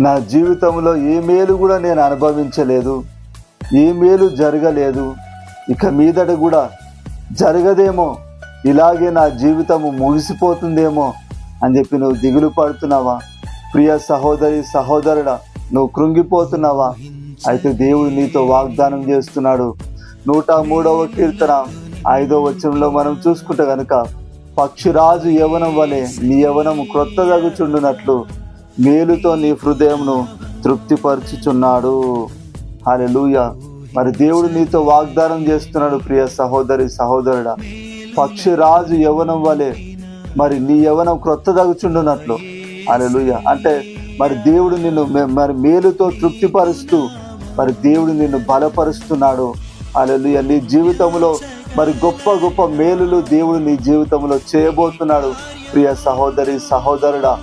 నా జీవితంలో ఏ మేలు కూడా నేను అనుభవించలేదు, ఏ మేలు జరగలేదు, ఇక మీదట కూడా జరగదేమో, ఇలాగే నా జీవితము ముగిసిపోతుందేమో అని చెప్పి నువ్వు దిగులు పడుతున్నావా? ప్రియ సహోదరి సహోదరుడా, నువ్వు కృంగిపోతున్నావా? అయితే దేవుడు నీతో వాగ్దానం చేస్తున్నాడు. 103వ కీర్తన 5వ వచనంలో మనం చూసుకుంటే కనుక, పక్షిరాజు యవనం వలె నీ యవనము క్రొత్తదగుచుండునట్లు మేలుతో నీ హృదయంను తృప్తిపరచుచున్నాడు. హల్లెలూయా. మరి దేవుడు నీతో వాగ్దానం చేస్తున్నాడు ప్రియ సహోదరి సహోదరుడా, పక్షిరాజు యవనం వలె మరి నీ యవనం క్రొత్తదగుచుండునట్లు. హల్లెలూయా. అంటే మరి దేవుడు నిన్ను మరి మేలుతో తృప్తిపరుస్తూ మరి దేవుడు నిన్ను బలపరుస్తున్నాడు. హల్లెలూయా. నీ జీవితంలో మరి గొప్ప గొప్ప మేలులు దేవుడు నీ జీవితంలో చేయబోతున్నాడు ప్రియ సహోదరి సహోదరుడా.